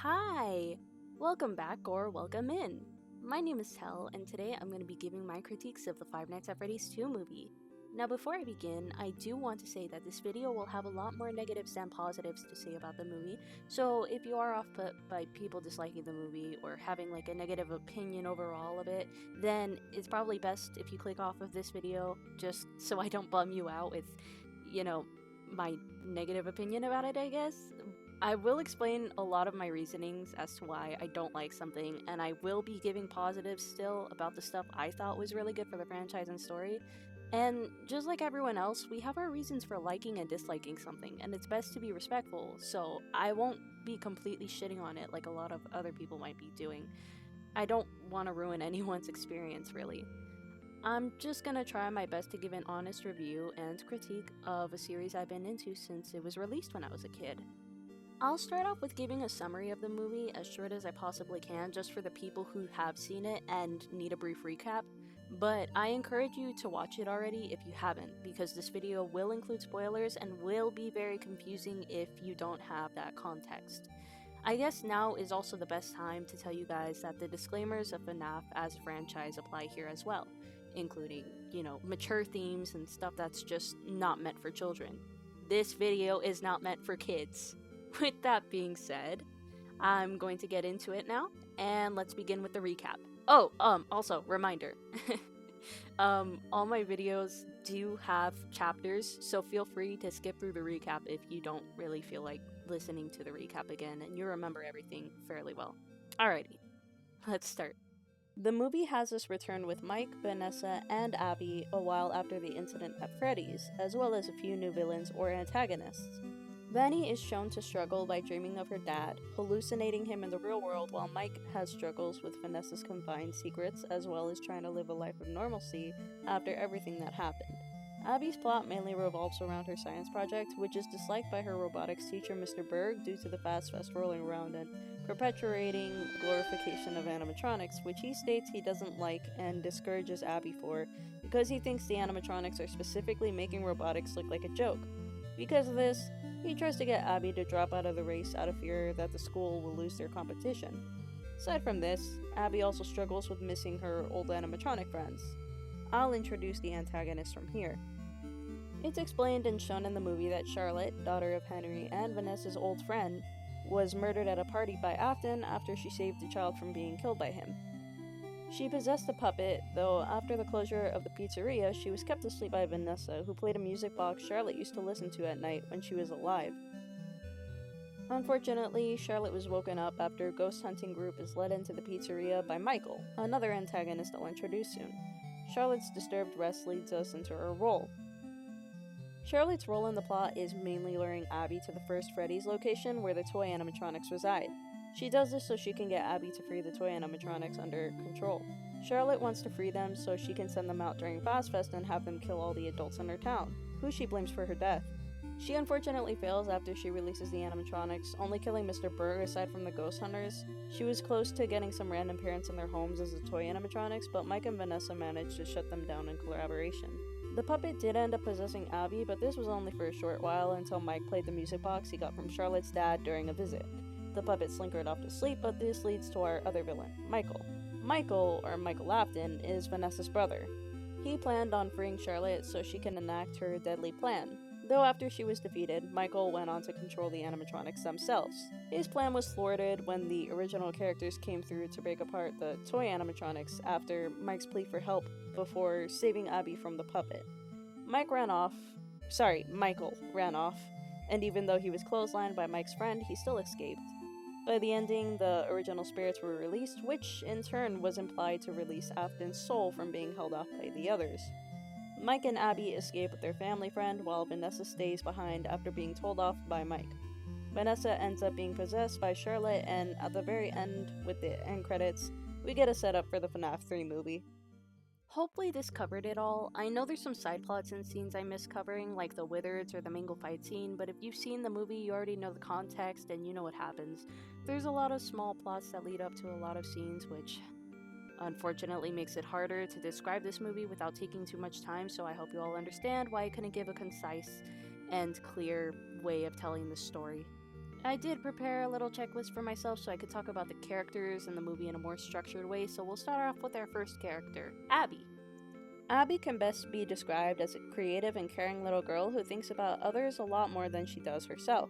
Hi! Welcome back or welcome in. My name is Tel, and today I'm going to be giving my critiques of the Five Nights at Freddy's 2 movie. Now before I begin, I do want to say that this video will have a lot more negatives than positives to say about the movie, so if you are off put by people disliking the movie or having like a negative opinion overall of it, then it's probably best if you click off of this video just so I don't bum you out with, my negative opinion about it, I guess. I will explain a lot of my reasonings as to why I don't like something, and I will be giving positives still about the stuff I thought was really good for the franchise and story. And just like everyone else, we have our reasons for liking and disliking something, and it's best to be respectful, so I won't be completely shitting on it like a lot of other people might be doing. I don't want to ruin anyone's experience, really. I'm just gonna try my best to give an honest review and critique of a series I've been into since it was released when I was a kid. I'll start off with giving a summary of the movie as short as I possibly can, just for the people who have seen it and need a brief recap, but I encourage you to watch it already if you haven't, because this video will include spoilers and will be very confusing if you don't have that context. I guess now is also the best time to tell you guys that the disclaimers of Fnaf as a franchise apply here as well, including, mature themes and stuff that's just not meant for children. This video is not meant for kids. With that being said, I'm going to get into it now, and let's begin with the recap. Oh, also, reminder. All my videos do have chapters, so feel free to skip through the recap if you don't really feel like listening to the recap again, and you remember everything fairly well. Alrighty, let's start. The movie has us return with Mike, Vanessa, and Abby a while after the incident at Freddy's, as well as a few new villains or antagonists. Vanny is shown to struggle by dreaming of her dad, hallucinating him in the real world, while Mike has struggles with Vanessa's confined secrets, as well as trying to live a life of normalcy after everything that happened. Abby's plot mainly revolves around her science project, which is disliked by her robotics teacher Mr. Berg due to the fast rolling around and perpetuating glorification of animatronics, which he states he doesn't like and discourages Abby for, because he thinks the animatronics are specifically making robotics look like a joke. Because of this, he tries to get Abby to drop out of the race out of fear that the school will lose their competition. Aside from this, Abby also struggles with missing her old animatronic friends. I'll introduce the antagonists from here. It's explained and shown in the movie that Charlotte, daughter of Henry and Vanessa's old friend, was murdered at a party by Afton after she saved the child from being killed by him. She possessed a puppet, though after the closure of the pizzeria, she was kept asleep by Vanessa, who played a music box Charlotte used to listen to at night when she was alive. Unfortunately, Charlotte was woken up after a ghost hunting group is led into the pizzeria by Michael, another antagonist I'll introduce soon. Charlotte's disturbed rest leads us into her role. Charlotte's role in the plot is mainly luring Abby to the first Freddy's location where the toy animatronics reside. She does this so she can get Abby to free the toy animatronics under control. Charlotte wants to free them so she can send them out during Fazfest and have them kill all the adults in her town, who she blames for her death. She unfortunately fails after she releases the animatronics, only killing Mr. Burr aside from the ghost hunters. She was close to getting some random parents in their homes as the toy animatronics, but Mike and Vanessa managed to shut them down in collaboration. The puppet did end up possessing Abby, but this was only for a short while until Mike played the music box he got from Charlotte's dad during a visit. The puppet slinkered off to sleep, but this leads to our other villain, Michael. Michael, or Michael Afton, is Vanessa's brother. He planned on freeing Charlotte so she can enact her deadly plan, though after she was defeated, Michael went on to control the animatronics themselves. His plan was thwarted when the original characters came through to break apart the toy animatronics after Mike's plea for help before saving Abby from the puppet. Michael ran off, and even though he was clotheslined by Mike's friend, he still escaped. By the ending, the original spirits were released, which in turn was implied to release Afton's soul from being held off by the others. Mike and Abby escape with their family friend, while Vanessa stays behind after being told off by Mike. Vanessa ends up being possessed by Charlotte, and at the very end, with the end credits, we get a setup for the Fnaf 3 movie. Hopefully this covered it all. I know there's some side plots and scenes I missed covering, like the Wizards or the Mangle fight scene, but if you've seen the movie, you already know the context and you know what happens. There's a lot of small plots that lead up to a lot of scenes, which unfortunately makes it harder to describe this movie without taking too much time, so I hope you all understand why I couldn't give a concise and clear way of telling the story. I did prepare a little checklist for myself so I could talk about the characters in the movie in a more structured way, so we'll start off with our first character, Abby. Abby can best be described as a creative and caring little girl who thinks about others a lot more than she does herself.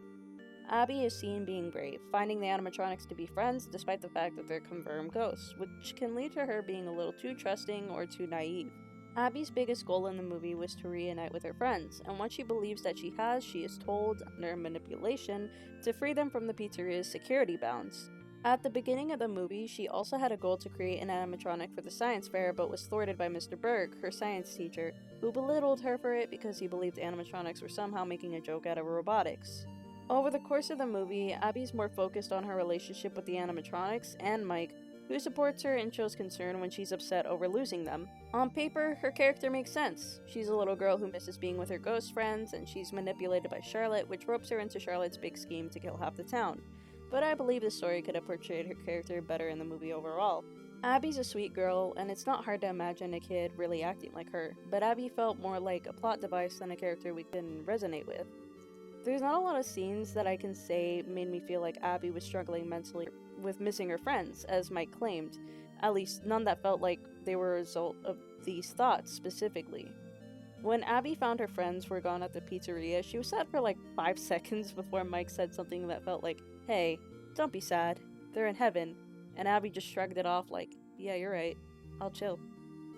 Abby is seen being brave, finding the animatronics to be friends despite the fact that they're confirmed ghosts, which can lead to her being a little too trusting or too naive. Abby's biggest goal in the movie was to reunite with her friends, and once she believes that she has, she is told, under manipulation, to free them from the pizzeria's security bounds. At the beginning of the movie, she also had a goal to create an animatronic for the science fair, but was thwarted by Mr. Berg, her science teacher, who belittled her for it because he believed animatronics were somehow making a joke out of robotics. Over the course of the movie, Abby's more focused on her relationship with the animatronics and Mike, who supports her and shows concern when she's upset over losing them. On paper, her character makes sense. She's a little girl who misses being with her ghost friends, and she's manipulated by Charlotte, which ropes her into Charlotte's big scheme to kill half the town. But I believe the story could have portrayed her character better in the movie overall. Abby's a sweet girl, and it's not hard to imagine a kid really acting like her, but Abby felt more like a plot device than a character we can resonate with. There's not a lot of scenes that I can say made me feel like Abby was struggling mentally with missing her friends, as Mike claimed. At least none that felt like they were a result of these thoughts specifically. When Abby found her friends were gone at the pizzeria, she was sad for like 5 seconds before Mike said something that felt like, "Hey, don't be sad. They're in heaven." And Abby just shrugged it off like, "Yeah, you're right. I'll chill."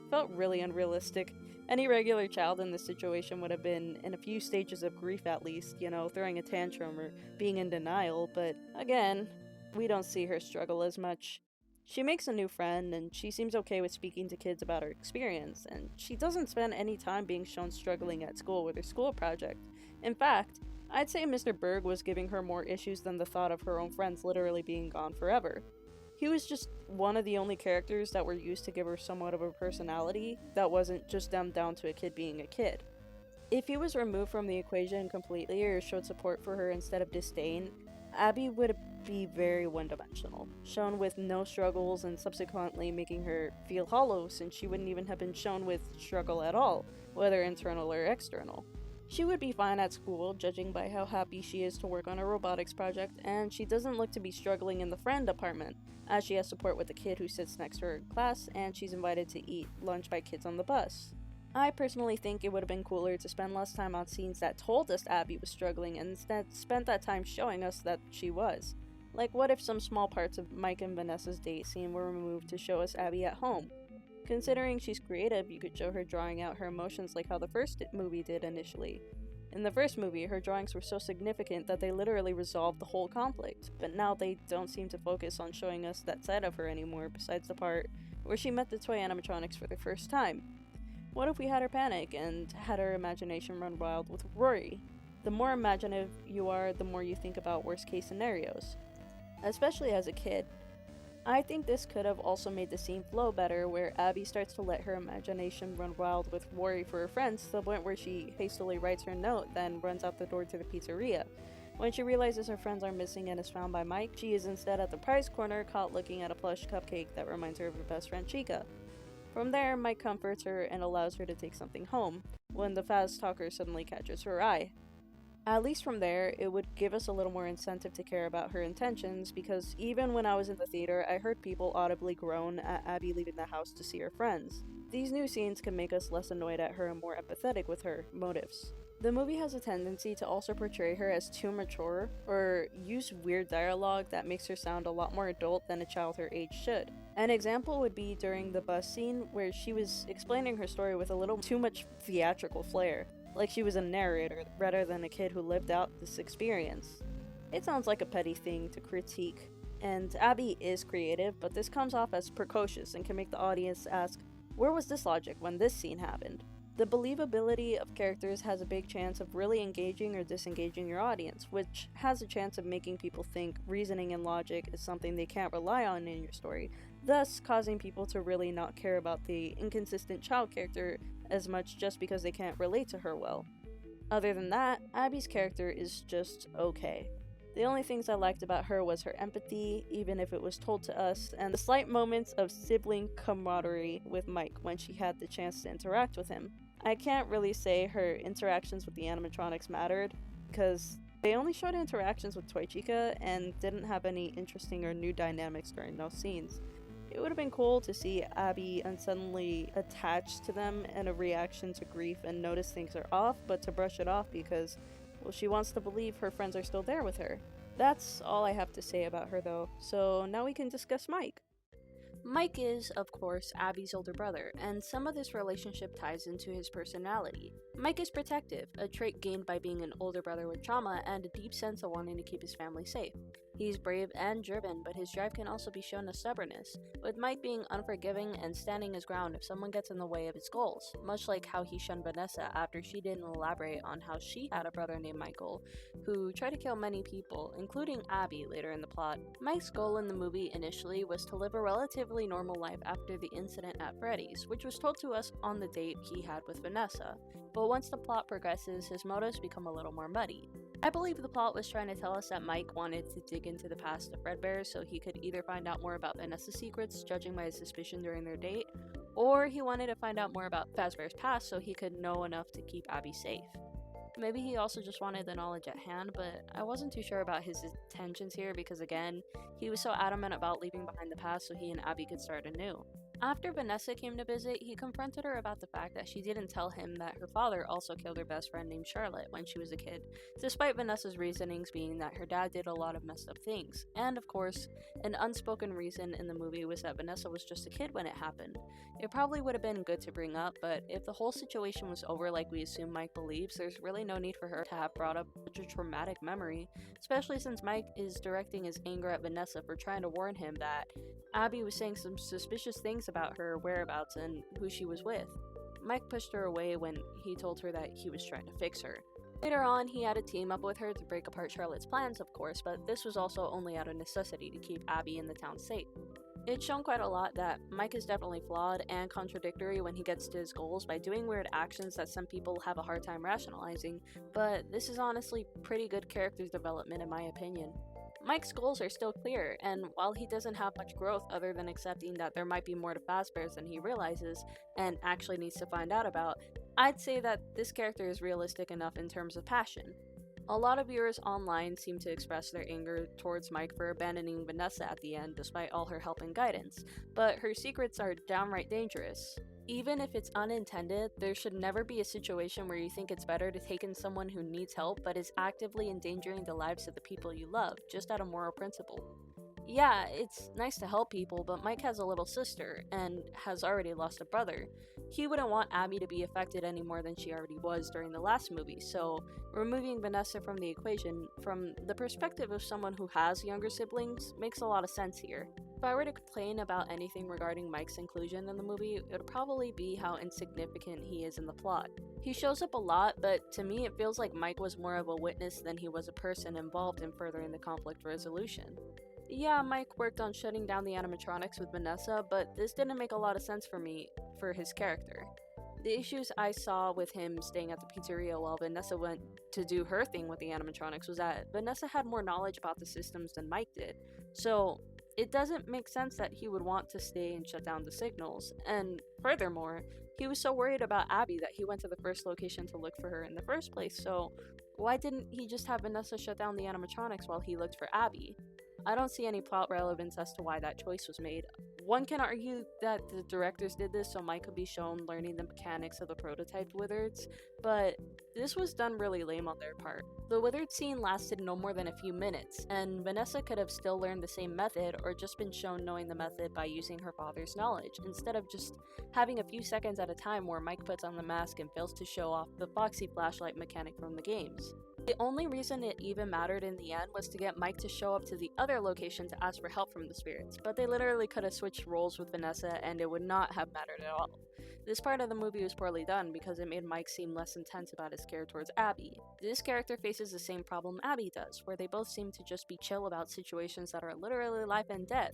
Felt really unrealistic. Any regular child in this situation would have been in a few stages of grief at least, throwing a tantrum or being in denial, but again, we don't see her struggle as much. She makes a new friend, and she seems okay with speaking to kids about her experience, and she doesn't spend any time being shown struggling at school with her school project. In fact, I'd say Mr. Berg was giving her more issues than the thought of her own friends literally being gone forever. He was just one of the only characters that were used to give her somewhat of a personality that wasn't just dumbed down to a kid being a kid. If he was removed from the equation completely or showed support for her instead of disdain, Abby would be very one-dimensional, shown with no struggles and subsequently making her feel hollow since she wouldn't even have been shown with struggle at all, whether internal or external. She would be fine at school, judging by how happy she is to work on a robotics project, and she doesn't look to be struggling in the friend department, as she has support with the kid who sits next to her in class, and she's invited to eat lunch by kids on the bus. I personally think it would have been cooler to spend less time on scenes that told us Abby was struggling and instead spent that time showing us that she was. Like, what if some small parts of Mike and Vanessa's date scene were removed to show us Abby at home? Considering she's creative, you could show her drawing out her emotions like how the first movie did initially. In the first movie, her drawings were so significant that they literally resolved the whole conflict, but now they don't seem to focus on showing us that side of her anymore besides the part where she met the toy animatronics for the first time. What if we had her panic and had her imagination run wild with Rory? The more imaginative you are, the more you think about worst case scenarios, especially as a kid. I think this could have also made the scene flow better, where Abby starts to let her imagination run wild with worry for her friends to the point where she hastily writes her note, then runs out the door to the pizzeria. When she realizes her friends are missing and is found by Mike, she is instead at the prize corner, caught looking at a plush cupcake that reminds her of her best friend Chica. From there, Mike comforts her and allows her to take something home, when the Faz talker suddenly catches her eye. At least from there, it would give us a little more incentive to care about her intentions, because even when I was in the theater, I heard people audibly groan at Abby leaving the house to see her friends. These new scenes can make us less annoyed at her and more empathetic with her motives. The movie has a tendency to also portray her as too mature, or use weird dialogue that makes her sound a lot more adult than a child her age should. An example would be during the bus scene, where she was explaining her story with a little too much theatrical flair, like she was a narrator rather than a kid who lived out this experience. It sounds like a petty thing to critique, and Abby is creative, but this comes off as precocious and can make the audience ask, where was this logic when this scene happened? The believability of characters has a big chance of really engaging or disengaging your audience, which has a chance of making people think reasoning and logic is something they can't rely on in your story, thus causing people to really not care about the inconsistent child character as much just because they can't relate to her well. Other than that, Abby's character is just okay. The only things I liked about her was her empathy, even if it was told to us, and the slight moments of sibling camaraderie with Mike when she had the chance to interact with him. I can't really say her interactions with the animatronics mattered, because They only showed interactions with Toy Chica and didn't have any interesting or new dynamics during those scenes. It would have been cool to see Abby suddenly attached to them and a reaction to grief and notice things are off, but to brush it off because, well, she wants to believe her friends are still there with her. That's all I have to say about her though, so now we can discuss Mike. Mike is, of course, Abby's older brother, and some of this relationship ties into his personality. Mike is protective, a trait gained by being an older brother with trauma and a deep sense of wanting to keep his family safe. He's brave and driven, but his drive can also be shown as stubbornness, with Mike being unforgiving and standing his ground if someone gets in the way of his goals, much like how he shunned Vanessa after she didn't elaborate on how she had a brother named Michael, who tried to kill many people, including Abby later in the plot. Mike's goal in the movie initially was to live a relatively normal life after the incident at Freddy's, which was told to us on the date he had with Vanessa, but once the plot progresses, his motives become a little more muddy. I believe the plot was trying to tell us that Mike wanted to dig into the past of Fredbear so he could either find out more about Vanessa's secrets, judging by his suspicion during their date, or he wanted to find out more about Fazbear's past so he could know enough to keep Abby safe. Maybe he also just wanted the knowledge at hand, but I wasn't too sure about his intentions here because, again, he was so adamant about leaving behind the past so he and Abby could start anew. After Vanessa came to visit, he confronted her about the fact that she didn't tell him that her father also killed her best friend named Charlotte when she was a kid, despite Vanessa's reasonings being that her dad did a lot of messed up things. And of course, an unspoken reason in the movie was that Vanessa was just a kid when it happened. It probably would have been good to bring up, but if the whole situation was over like we assume Mike believes, there's really no need for her to have brought up such a traumatic memory, especially since Mike is directing his anger at Vanessa for trying to warn him that Abby was saying some suspicious things about her whereabouts and who she was with. Mike pushed her away when he told her that he was trying to fix her. Later on, he had to team up with her to break apart Charlotte's plans, of course, but this was also only out of necessity to keep Abby and the town safe. It's shown quite a lot that Mike is definitely flawed and contradictory when he gets to his goals by doing weird actions that some people have a hard time rationalizing, but this is honestly pretty good character development in my opinion. Mike's goals are still clear, and while he doesn't have much growth other than accepting that there might be more to Fazbears than he realizes and actually needs to find out about, I'd say that this character is realistic enough in terms of passion. A lot of viewers online seem to express their anger towards Mike for abandoning Vanessa at the end despite all her help and guidance, but her secrets are downright dangerous. Even if it's unintended, there should never be a situation where you think it's better to take in someone who needs help but is actively endangering the lives of the people you love, just out of moral principle. Yeah, it's nice to help people, but Mike has a little sister, and has already lost a brother. He wouldn't want Abby to be affected any more than she already was during the last movie, so removing Vanessa from the equation, from the perspective of someone who has younger siblings, makes a lot of sense here. If I were to complain about anything regarding Mike's inclusion in the movie, it would probably be how insignificant he is in the plot. He shows up a lot, but to me it feels like Mike was more of a witness than he was a person involved in furthering the conflict resolution. Yeah, Mike worked on shutting down the animatronics with Vanessa, but this didn't make a lot of sense for me, for his character. The issues I saw with him staying at the pizzeria while Vanessa went to do her thing with the animatronics was that Vanessa had more knowledge about the systems than Mike did, so it doesn't make sense that he would want to stay and shut down the signals, and furthermore, he was so worried about Abby that he went to the first location to look for her in the first place, so why didn't he just have Vanessa shut down the animatronics while he looked for Abby? I don't see any plot relevance as to why that choice was made. One can argue that the directors did this so Mike could be shown learning the mechanics of the prototyped wizards, but this was done really lame on their part. The wizard scene lasted no more than a few minutes, and Vanessa could have still learned the same method or just been shown knowing the method by using her father's knowledge, instead of just having a few seconds at a time where Mike puts on the mask and fails to show off the Foxy flashlight mechanic from the games. The only reason it even mattered in the end was to get Mike to show up to the other location to ask for help from the spirits, but they literally could have switched roles with Vanessa and it would not have mattered at all. This part of the movie was poorly done because it made Mike seem less intense about his care towards Abby. This character faces the same problem Abby does, where they both seem to just be chill about situations that are literally life and death.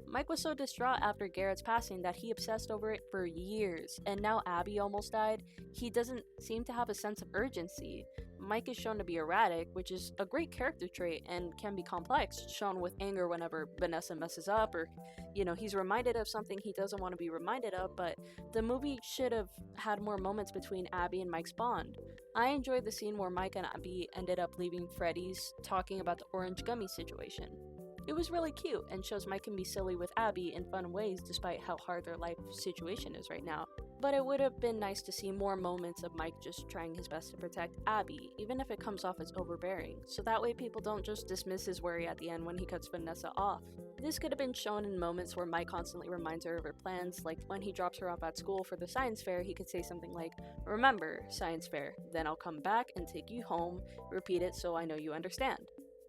Mike was so distraught after Garrett's passing that he obsessed over it for years, and now Abby almost died, he doesn't seem to have a sense of urgency. Mike is shown to be erratic, which is a great character trait and can be complex, shown with anger whenever Vanessa messes up, or, he's reminded of something he doesn't want to be reminded of, but the movie should have had more moments between Abby and Mike's bond. I enjoyed the scene where Mike and Abby ended up leaving Freddy's talking about the orange gummy situation. It was really cute and shows Mike can be silly with Abby in fun ways despite how hard their life situation is right now. But it would have been nice to see more moments of Mike just trying his best to protect Abby, even if it comes off as overbearing, so that way people don't just dismiss his worry at the end when he cuts Vanessa off. This could have been shown in moments where Mike constantly reminds her of her plans, like when he drops her off at school for the science fair, he could say something like, "Remember, science fair, then I'll come back and take you home, repeat it so I know you understand."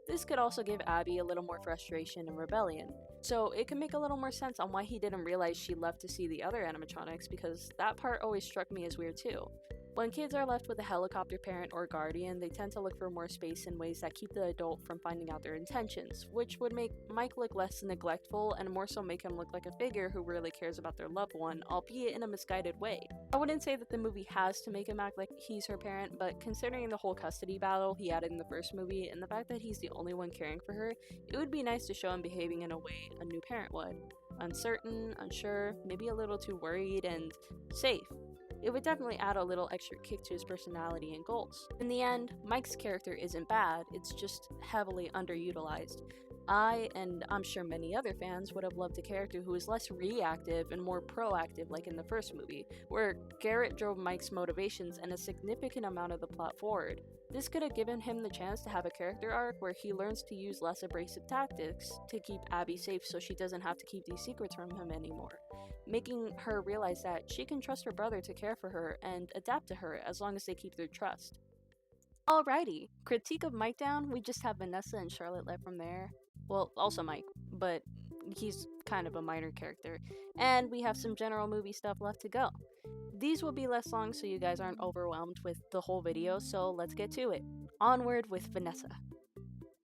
This could also give Abby a little more frustration and rebellion, so it can make a little more sense on why he didn't realize she left to see the other animatronics, because that part always struck me as weird too. When kids are left with a helicopter parent or guardian, they tend to look for more space in ways that keep the adult from finding out their intentions, which would make Mike look less neglectful and more so make him look like a figure who really cares about their loved one, albeit in a misguided way. I wouldn't say that the movie has to make him act like he's her parent, but considering the whole custody battle he had in the first movie and the fact that he's the only one caring for her, it would be nice to show him behaving in a way a new parent would. Uncertain, unsure, maybe a little too worried, and safe. It would definitely add a little extra kick to his personality and goals. In the end, Mike's character isn't bad, it's just heavily underutilized. I, and I'm sure many other fans, would have loved a character who was less reactive and more proactive like in the first movie, where Garrett drove Mike's motivations and a significant amount of the plot forward. This could have given him the chance to have a character arc where he learns to use less abrasive tactics to keep Abby safe so she doesn't have to keep these secrets from him anymore, making her realize that she can trust her brother to care for her and adapt to her as long as they keep their trust. Alrighty, critique of Mike down, we just have Vanessa and Charlotte left from there. Well, also Mike, but he's kind of a minor character. And we have some general movie stuff left to go. These will be less long so you guys aren't overwhelmed with the whole video, so let's get to it. Onward with Vanessa.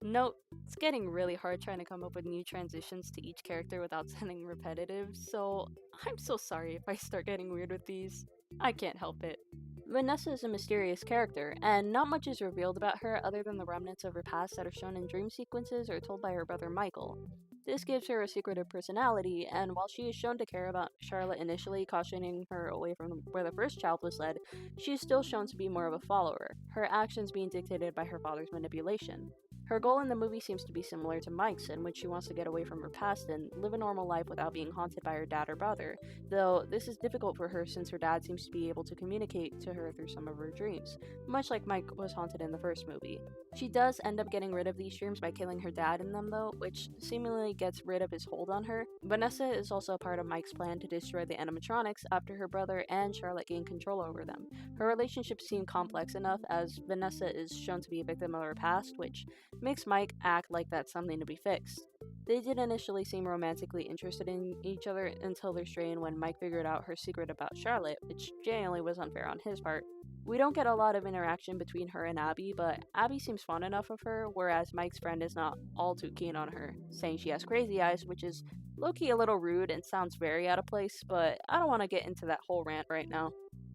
Note, it's getting really hard trying to come up with new transitions to each character without sounding repetitive, so I'm so sorry if I start getting weird with these. I can't help it. Vanessa is a mysterious character, and not much is revealed about her other than the remnants of her past that are shown in dream sequences or told by her brother Michael. This gives her a secretive personality, and while she is shown to care about Charlotte initially, cautioning her away from where the first child was led, she is still shown to be more of a follower, her actions being dictated by her father's manipulation. Her goal in the movie seems to be similar to Mike's, in which she wants to get away from her past and live a normal life without being haunted by her dad or brother, though this is difficult for her since her dad seems to be able to communicate to her through some of her dreams, much like Mike was haunted in the first movie. She does end up getting rid of these dreams by killing her dad in them though, which seemingly gets rid of his hold on her. Vanessa is also a part of Mike's plan to destroy the animatronics after her brother and Charlotte gain control over them. Her relationships seem complex enough as Vanessa is shown to be a victim of her past, which makes Mike act like that's something to be fixed. They did initially seem romantically interested in each other until their strain when Mike figured out her secret about Charlotte, which genuinely was unfair on his part. We don't get a lot of interaction between her and Abby, but Abby seems fond enough of her, whereas Mike's friend is not all too keen on her, saying she has crazy eyes, which is low-key a little rude and sounds very out of place, but I don't want to get into that whole rant right now.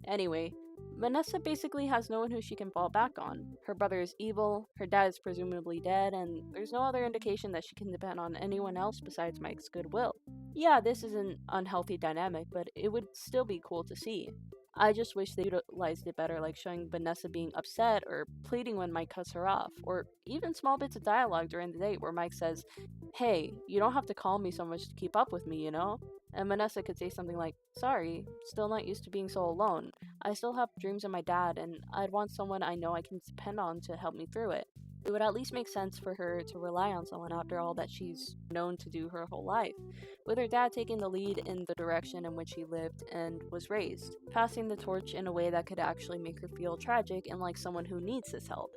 Anyway, Vanessa basically has no one who she can fall back on. Her brother is evil, her dad is presumably dead, and there's no other indication that she can depend on anyone else besides Mike's goodwill. Yeah, this is an unhealthy dynamic, but it would still be cool to see. I just wish they utilized it better, like showing Vanessa being upset or pleading when Mike cuts her off, or even small bits of dialogue during the date where Mike says, "Hey, you don't have to call me so much to keep up with me, you know?" And Vanessa could say something like, "Sorry, still not used to being so alone. I still have dreams of my dad, and I'd want someone I know I can depend on to help me through it." It would at least make sense for her to rely on someone after all that she's known to do her whole life, with her dad taking the lead in the direction in which she lived and was raised, passing the torch in a way that could actually make her feel tragic and like someone who needs his help.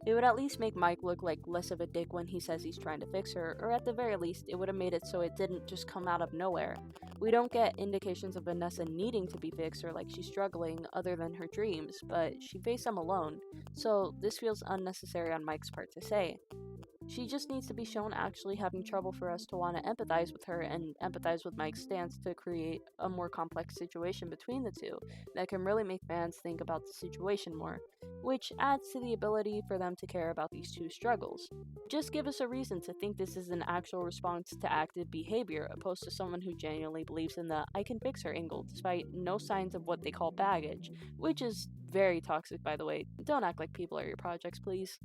It would at least make Mike look like less of a dick when he says he's trying to fix her, or at the very least, it would have made it so it didn't just come out of nowhere. We don't get indications of Vanessa needing to be fixed or like she's struggling other than her dreams, but she faced them alone, so this feels unnecessary on Mike's part to say. She just needs to be shown actually having trouble for us to want to empathize with her and empathize with Mike's stance to create a more complex situation between the two that can really make fans think about the situation more, which adds to the ability for them to care about these two struggles. Just give us a reason to think this is an actual response to active behavior, opposed to someone who genuinely believes in the I can fix her angle despite no signs of what they call baggage, which is very toxic, by the way. Don't act like people are your projects, please.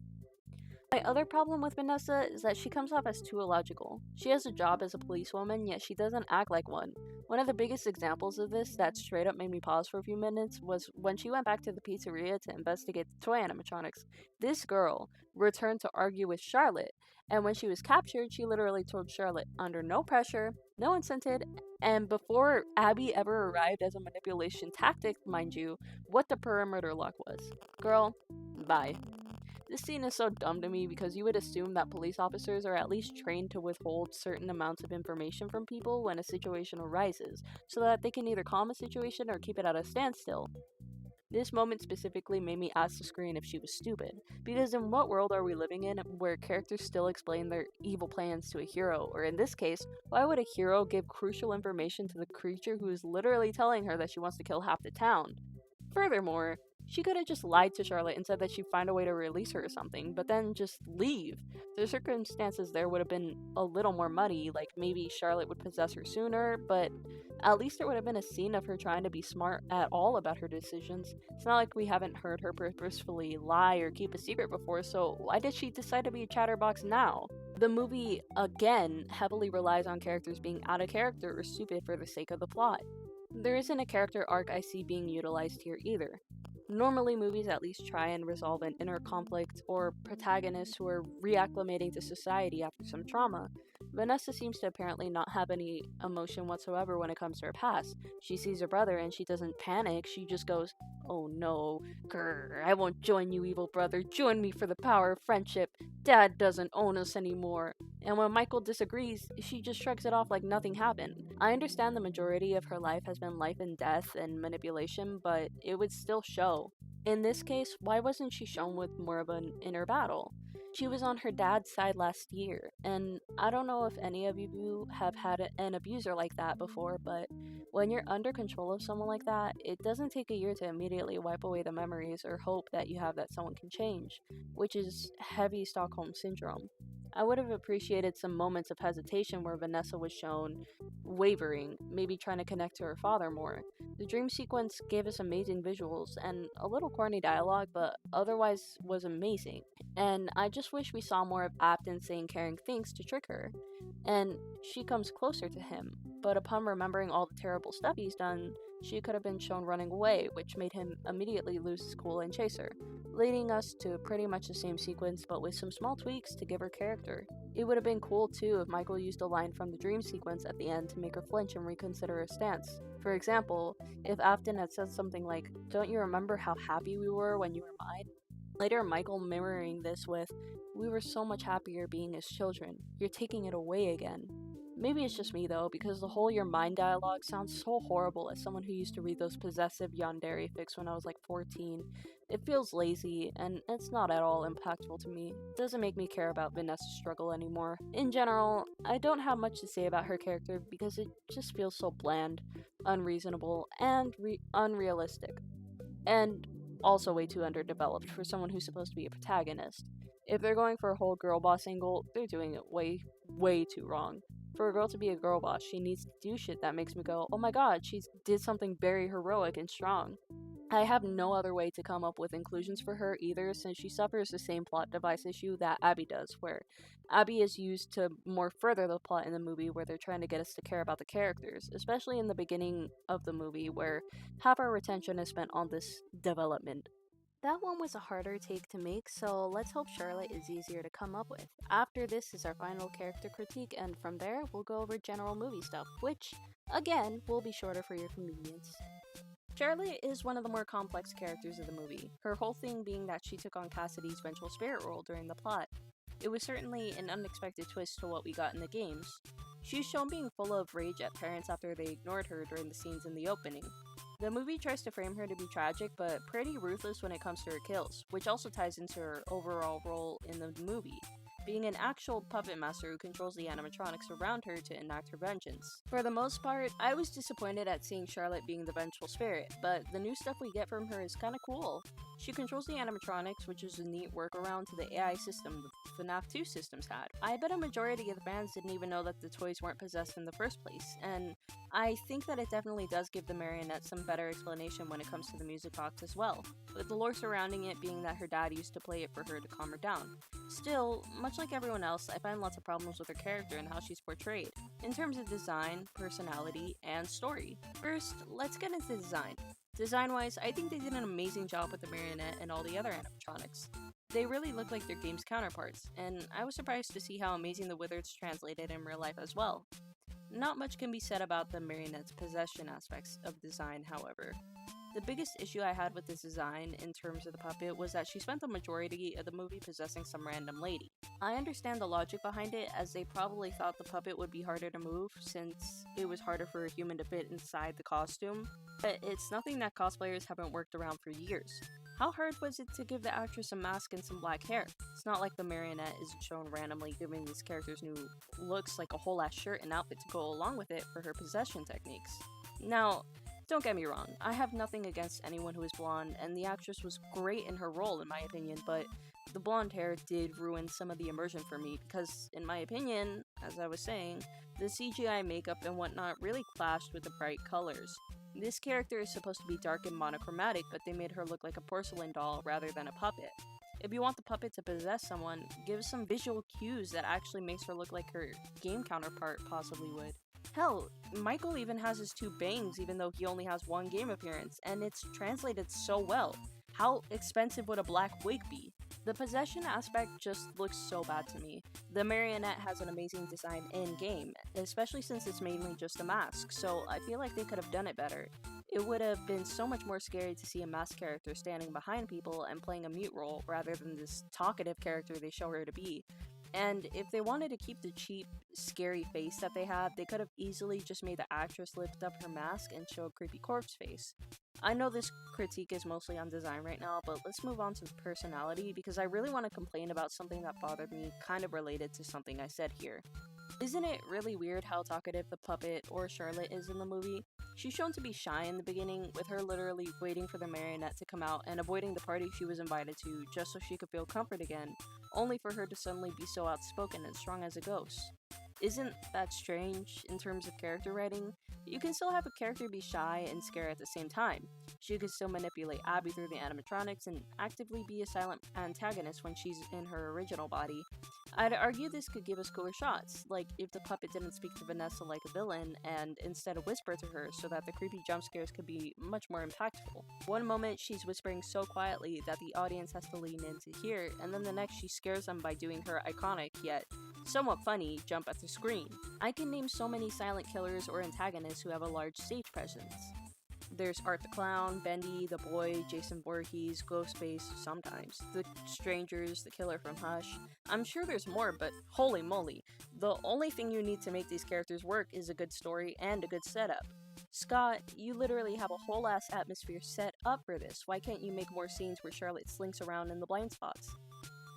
My other problem with Vanessa is that she comes off as too illogical. She has a job as a policewoman, yet she doesn't act like one. One of the biggest examples of this that straight up made me pause for a few minutes was when she went back to the pizzeria to investigate the toy animatronics. This girl returned to argue with Charlotte, and when she was captured, she literally told Charlotte, under no pressure, no incentive, and before Abby ever arrived as a manipulation tactic, mind you, what the perimeter lock was. Girl, bye. This scene is so dumb to me because you would assume that police officers are at least trained to withhold certain amounts of information from people when a situation arises, so that they can either calm a situation or keep it at a standstill. This moment specifically made me ask the screen if she was stupid, because in what world are we living in where characters still explain their evil plans to a hero, or in this case, why would a hero give crucial information to the creature who is literally telling her that she wants to kill half the town? Furthermore, she could have just lied to Charlotte and said that she'd find a way to release her or something, but then just leave. The circumstances there would have been a little more muddy, like maybe Charlotte would possess her sooner, but at least there would have been a scene of her trying to be smart at all about her decisions. It's not like we haven't heard her purposefully lie or keep a secret before, so why did she decide to be a chatterbox now? The movie, again, heavily relies on characters being out of character or stupid for the sake of the plot. There isn't a character arc I see being utilized here either. Normally, movies at least try and resolve an inner conflict or protagonists who are reacclimating to society after some trauma. Vanessa seems to apparently not have any emotion whatsoever when it comes to her past. She sees her brother and she doesn't panic, she just goes, "Oh no, grr, I won't join you, evil brother, join me for the power of friendship. Dad doesn't own us anymore." And when Michael disagrees, she just shrugs it off like nothing happened. I understand the majority of her life has been life and death and manipulation, but it would still show. In this case, why wasn't she shown with more of an inner battle? She was on her dad's side last year, and I don't know if any of you have had an abuser like that before, but when you're under control of someone like that, it doesn't take a year to immediately wipe away the memories or hope that you have that someone can change, which is heavy Stockholm Syndrome. I would have appreciated some moments of hesitation where Vanessa was shown wavering, maybe trying to connect to her father more. The dream sequence gave us amazing visuals and a little corny dialogue, but otherwise was amazing. And I just wish we saw more of Afton saying caring things to trick her. And she comes closer to him, but upon remembering all the terrible stuff he's done, she could have been shown running away, which made him immediately lose his cool and chase her, leading us to pretty much the same sequence but with some small tweaks to give her character. It would have been cool too if Michael used a line from the dream sequence at the end to make her flinch and reconsider her stance. For example, if Afton had said something like, "Don't you remember how happy we were when you were mine?" Later, Michael mirroring this with, "We were so much happier being his children. You're taking it away again." Maybe it's just me though, because the whole "your mind" dialogue sounds so horrible as someone who used to read those possessive yandere fics when I was like 14. It feels lazy, and it's not at all impactful to me. It doesn't make me care about Vanessa's struggle anymore. In general, I don't have much to say about her character because it just feels so bland, unreasonable, and unrealistic. And also way too underdeveloped for someone who's supposed to be a protagonist. If they're going for a whole girl boss angle, they're doing it way too wrong. For a girl to be a girl boss, she needs to do shit that makes me go, "Oh my god, she did something very heroic and strong." I have no other way to come up with inclusions for her either, since she suffers the same plot device issue that Abby does, where Abby is used to more further the plot in the movie where they're trying to get us to care about the characters, especially in the beginning of the movie where half our retention is spent on this development. That one was a harder take to make, so let's hope Charlotte is easier to come up with. After this is our final character critique, and from there, we'll go over general movie stuff, which, again, will be shorter for your convenience. Charlotte is one of the more complex characters of the movie, her whole thing being that she took on Cassidy's vengeful spirit role during the plot. It was certainly an unexpected twist to what we got in the games. She's shown being full of rage at parents after they ignored her during the scenes in the opening. The movie tries to frame her to be tragic, but pretty ruthless when it comes to her kills, which also ties into her overall role in the movie. being an actual puppet master who controls the animatronics around her to enact her vengeance. For the most part, I was disappointed at seeing Charlotte being the vengeful spirit, but the new stuff we get from her is kinda cool. She controls the animatronics, which is a neat workaround to the AI system the Fnaf 2 systems had. I bet a majority of the fans didn't even know that the toys weren't possessed in the first place, and I think that it definitely does give the marionette some better explanation when it comes to the music box as well, with the lore surrounding it being that her dad used to play it for her to calm her down. Still, much like everyone else, I find lots of problems with her character and how she's portrayed, in terms of design, personality, and story. First, let's get into design. Design-wise, I think they did an amazing job with the marionette and all the other animatronics. They really look like their game's counterparts, and I was surprised to see how amazing the Wizards translated in real life as well. Not much can be said about the marionette's possession aspects of design, however. The biggest issue I had with this design in terms of the puppet was that she spent the majority of the movie possessing some random lady. I understand the logic behind it, as they probably thought the puppet would be harder to move since it was harder for a human to fit inside the costume, but it's nothing that cosplayers haven't worked around for years. How hard was it to give the actress a mask and some black hair? It's not like the marionette isn't shown randomly giving these characters new looks like a whole ass shirt and outfit to go along with it for her possession techniques. Now, don't get me wrong, I have nothing against anyone who is blonde, and the actress was great in her role in my opinion, but the blonde hair did ruin some of the immersion for me because, in my opinion, as I was saying, the CGI makeup and whatnot really clashed with the bright colors. This character is supposed to be dark and monochromatic, but they made her look like a porcelain doll rather than a puppet. If you want the puppet to possess someone, give some visual cues that actually makes her look like her game counterpart possibly would. Hell, Michael even has his two bangs even though he only has one game appearance, and it's translated so well. How expensive would a black wig be? The possession aspect just looks so bad to me. The marionette has an amazing design in-game, especially since it's mainly just a mask, so I feel like they could have done it better. It would have been so much more scary to see a masked character standing behind people and playing a mute role rather than this talkative character they show her to be. And if they wanted to keep the cheap, scary face that they had, they could have easily just made the actress lift up her mask and show a creepy corpse face. I know this critique is mostly on design right now, but let's move on to personality because I really want to complain about something that bothered me kind of related to something I said here. Isn't it really weird how talkative the puppet or Charlotte is in the movie? She's shown to be shy in the beginning, with her literally waiting for the marionette to come out and avoiding the party she was invited to just so she could feel comfort again, only for her to suddenly be so outspoken and strong as a ghost. Isn't that strange in terms of character writing? You can still have a character be shy and scary at the same time. She could still manipulate Abby through the animatronics and actively be a silent antagonist when she's in her original body. I'd argue this could give us cooler shots, like if the puppet didn't speak to Vanessa like a villain and instead whisper to her so that the creepy jump scares could be much more impactful. One moment she's whispering so quietly that the audience has to lean in to hear, and then the next she scares them by doing her iconic, yet somewhat funny, jump at the screen. I can name so many silent killers or antagonists who have a large stage presence. There's Art the Clown, Bendy, The Boy, Jason Voorhees, Ghostface, sometimes, The Strangers, the killer from Hush. I'm sure there's more, but holy moly, the only thing you need to make these characters work is a good story and a good setup. Scott, you literally have a whole ass atmosphere set up for this. Why can't you make more scenes where Charlotte slinks around in the blind spots?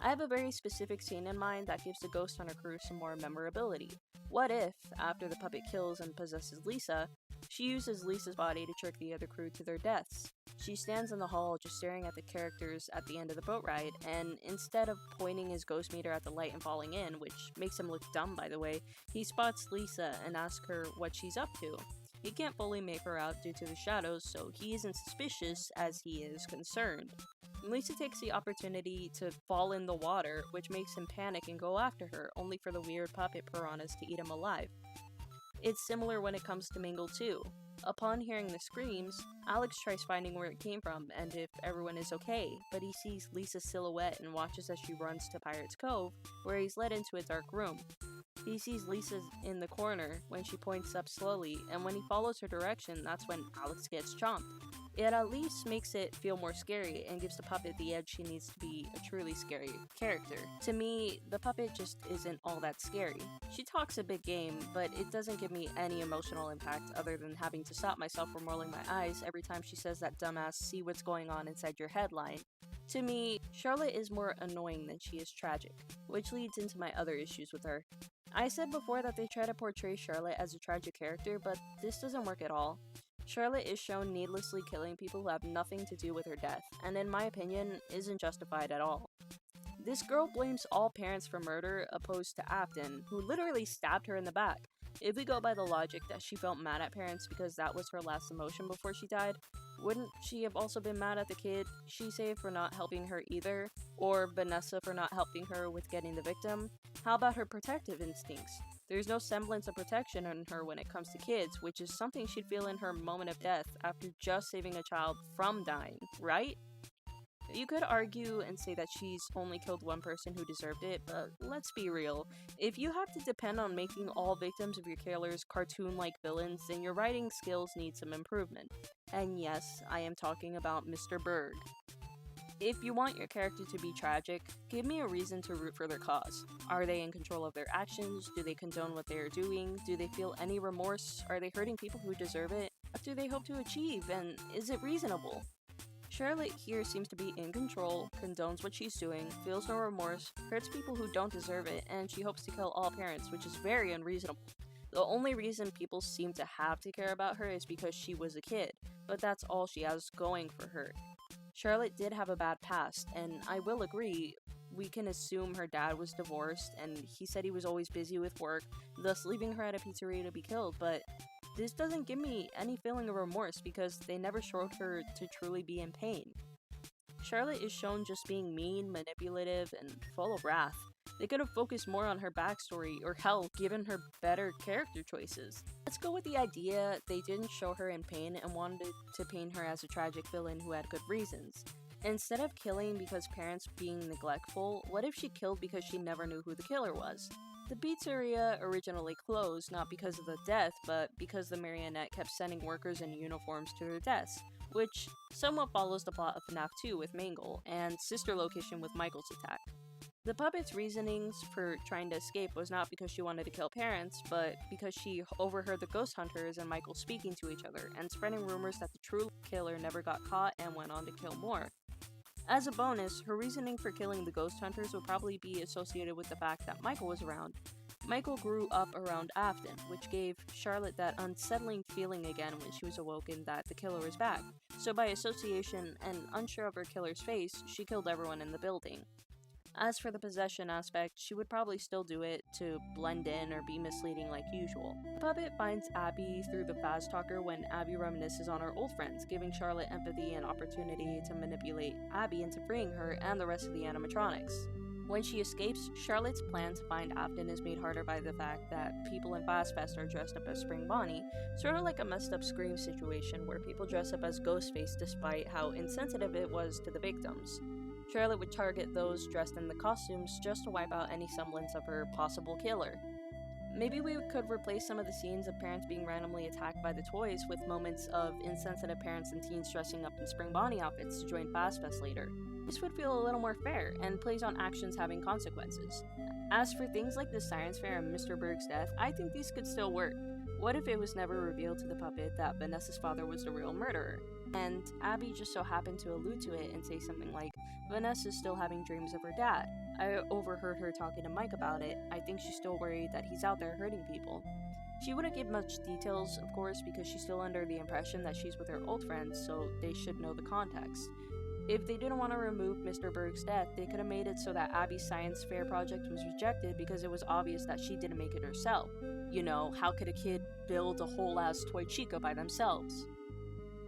I have a very specific scene in mind that gives the ghost hunter crew some more memorability. What if, after the puppet kills and possesses Lisa, she uses Lisa's body to trick the other crew to their deaths? She stands in the hall just staring at the characters at the end of the boat ride, and instead of pointing his ghost meter at the light and falling in, which makes him look dumb by the way, he spots Lisa and asks her what she's up to. He can't fully make her out due to the shadows, so he isn't suspicious as he is concerned. Lisa takes the opportunity to fall in the water, which makes him panic and go after her, only for the weird puppet piranhas to eat him alive. It's similar when it comes to Mingle too. Upon hearing the screams, Alex tries finding where it came from and if everyone is okay, but he sees Lisa's silhouette and watches as she runs to Pirate's Cove, where he's led into a dark room. He sees Lisa in the corner when she points up slowly, and when he follows her direction, that's when Alex gets chomped. It at least makes it feel more scary and gives the puppet the edge she needs to be a truly scary character. To me, the puppet just isn't all that scary. She talks a big game, but it doesn't give me any emotional impact other than having to stop myself from rolling my eyes every time she says that dumbass "see what's going on inside your head" line. To me, Charlotte is more annoying than she is tragic, which leads into my other issues with her. I said before that they try to portray Charlotte as a tragic character, but this doesn't work at all. Charlotte is shown needlessly killing people who have nothing to do with her death, and in my opinion, isn't justified at all. This girl blames all parents for murder, opposed to Afton, who literally stabbed her in the back. If we go by the logic that she felt mad at parents because that was her last emotion before she died, wouldn't she have also been mad at the kid she saved for not helping her either? Or Vanessa for not helping her with getting the victim? How about her protective instincts? There's no semblance of protection in her when it comes to kids, which is something she'd feel in her moment of death after just saving a child from dying, right? You could argue and say that she's only killed one person who deserved it, but let's be real. If you have to depend on making all victims of your killers cartoon-like villains, then your writing skills need some improvement. And yes, I am talking about Mr. Berg. If you want your character to be tragic, give me a reason to root for their cause. Are they in control of their actions? Do they condone what they are doing? Do they feel any remorse? Are they hurting people who deserve it? What do they hope to achieve? And is it reasonable? Charlotte here seems to be in control, condones what she's doing, feels no remorse, hurts people who don't deserve it, and she hopes to kill all parents, which is very unreasonable. The only reason people seem to have to care about her is because she was a kid, but that's all she has going for her. Charlotte did have a bad past, and I will agree, we can assume her dad was divorced, and he said he was always busy with work, thus leaving her at a pizzeria to be killed, but this doesn't give me any feeling of remorse because they never showed her to truly be in pain. Charlotte is shown just being mean, manipulative, and full of wrath. They could have focused more on her backstory, or hell, given her better character choices. Let's go with the idea they didn't show her in pain and wanted to paint her as a tragic villain who had good reasons. Instead of killing because parents being neglectful, what if she killed because she never knew who the killer was? The pizzeria originally closed not because of the death, but because the marionette kept sending workers in uniforms to their deaths, which somewhat follows the plot of Fnaf 2 with Mangle, and sister location with Michael's attack. The puppet's reasonings for trying to escape was not because she wanted to kill parents, but because she overheard the ghost hunters and Michael speaking to each other, and spreading rumors that the true killer never got caught and went on to kill more. As a bonus, her reasoning for killing the ghost hunters would probably be associated with the fact that Michael was around. Michael grew up around Afton, which gave Charlotte that unsettling feeling again when she was awoken that the killer was back. So by association, and unsure of her killer's face, she killed everyone in the building. As for the possession aspect, she would probably still do it to blend in or be misleading like usual. The puppet finds Abby through the Faz Talker when Abby reminisces on her old friends, giving Charlotte empathy and opportunity to manipulate Abby into freeing her and the rest of the animatronics. When she escapes, Charlotte's plan to find Afton is made harder by the fact that people in Fazfest are dressed up as Spring Bonnie, sort of like a messed up Scream situation where people dress up as Ghostface despite how insensitive it was to the victims. Charlotte would target those dressed in the costumes just to wipe out any semblance of her possible killer. Maybe we could replace some of the scenes of parents being randomly attacked by the toys with moments of insensitive parents and teens dressing up in Spring Bonnie outfits to join Fazfest later. This would feel a little more fair, and plays on actions having consequences. As for things like the Science Fair and Mr. Berg's death, I think these could still work. What if it was never revealed to the puppet that Vanessa's father was the real murderer? And Abby just so happened to allude to it and say something like, Vanessa's still having dreams of her dad. I overheard her talking to Mike about it. I think she's still worried that he's out there hurting people. She wouldn't give much details, of course, because she's still under the impression that she's with her old friends, so they should know the context. If they didn't want to remove Mr. Berg's death, they could have made it so that Abby's science fair project was rejected because it was obvious that she didn't make it herself. You know, how could a kid build a whole-ass toy chica by themselves?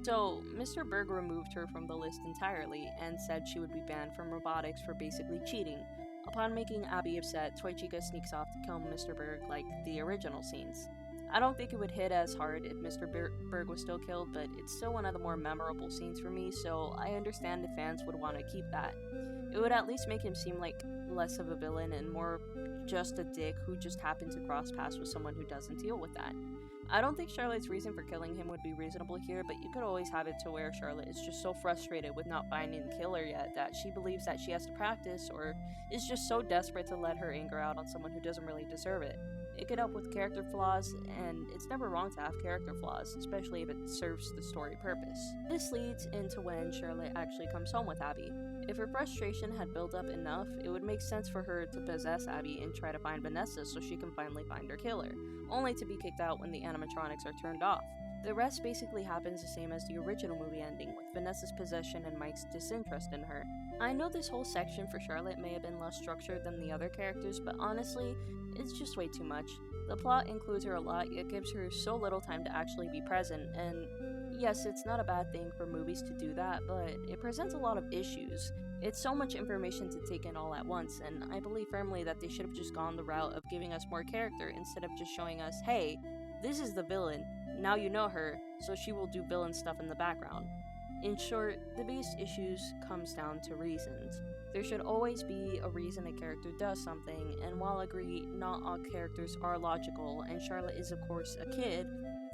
So, Mr. Berg removed her from the list entirely and said she would be banned from robotics for basically cheating. Upon making Abby upset, Toy Chica sneaks off to kill Mr. Berg like the original scenes. I don't think it would hit as hard if Mr. Berg was still killed, but it's still one of the more memorable scenes for me, so I understand if fans would want to keep that. It would at least make him seem like less of a villain and more just a dick who just happened to cross paths with someone who doesn't deal with that. I don't think Charlotte's reason for killing him would be reasonable here, but you could always have it to where Charlotte is just so frustrated with not finding the killer yet that she believes that she has to practice, or is just so desperate to let her anger out on someone who doesn't really deserve it. It could help with character flaws, and it's never wrong to have character flaws, especially if it serves the story purpose. This leads into when Charlotte actually comes home with Abby. If her frustration had built up enough, it would make sense for her to possess Abby and try to find Vanessa so she can finally find her killer, only to be kicked out when the animatronics are turned off. The rest basically happens the same as the original movie ending, with Vanessa's possession and Mike's disinterest in her. I know this whole section for Charlotte may have been less structured than the other characters, but honestly, it's just way too much. The plot includes her a lot, yet gives her so little time to actually be present, and yes, it's not a bad thing for movies to do that, but it presents a lot of issues. It's so much information to take in all at once, and I believe firmly that they should have just gone the route of giving us more character instead of just showing us, hey, this is the villain, now you know her, so she will do villain stuff in the background. In short, the biggest issues comes down to reasons. There should always be a reason a character does something, and while I agree not all characters are logical, and Charlotte is of course a kid,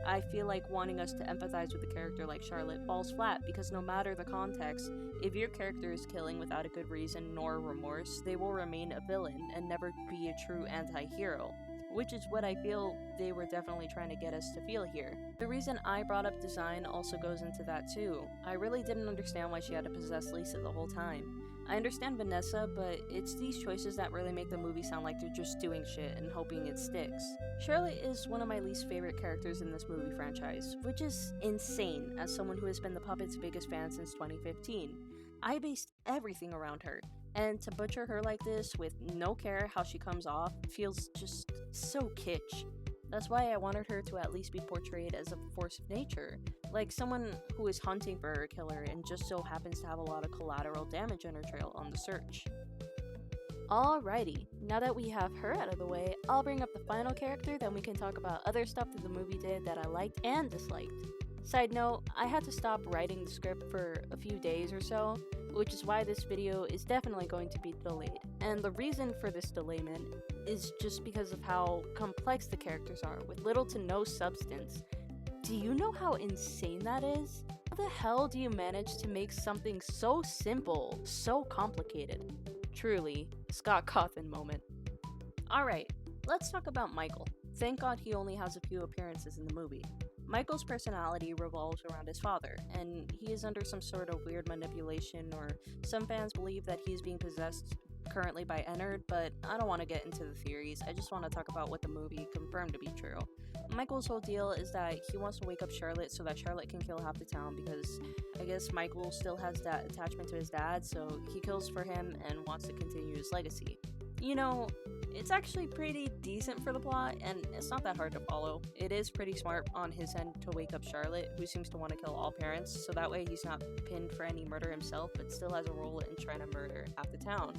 I feel like wanting us to empathize with a character like Charlotte falls flat because no matter the context, if your character is killing without a good reason nor remorse, they will remain a villain and never be a true anti-hero. Which is what I feel they were definitely trying to get us to feel here. The reason I brought up design also goes into that too. I really didn't understand why she had to possess Lisa the whole time. I understand Vanessa, but it's these choices that really make the movie sound like they're just doing shit and hoping it sticks. Charlotte is one of my least favorite characters in this movie franchise, which is insane as someone who has been the puppet's biggest fan since 2015. I based everything around her, and to butcher her like this with no care how she comes off feels just so kitsch. That's why I wanted her to at least be portrayed as a force of nature, like someone who is hunting for her killer and just so happens to have a lot of collateral damage on her trail on the search. Alrighty, now that we have her out of the way, I'll bring up the final character, then we can talk about other stuff that the movie did that I liked and disliked. Side note, I had to stop writing the script for a few days or so, which is why this video is definitely going to be delayed. And the reason for this delayment is just because of how complex the characters are, with little to no substance. Do you know how insane that is? How the hell do you manage to make something so simple, so complicated? Truly, Scott Cawthon moment. Alright, let's talk about Michael. Thank God he only has a few appearances in the movie. Michael's personality revolves around his father, and he is under some sort of weird manipulation, or some fans believe that he is being possessed currently by Ennard, but I don't want to get into the theories, I just want to talk about what the movie confirmed to be true. Michael's whole deal is that he wants to wake up Charlotte so that Charlotte can kill half the town, because I guess Michael still has that attachment to his dad, so he kills for him and wants to continue his legacy. You know, it's actually pretty decent for the plot, and it's not that hard to follow. It is pretty smart on his end to wake up Charlotte, who seems to want to kill all parents, so that way he's not pinned for any murder himself, but still has a role in trying to murder half the town.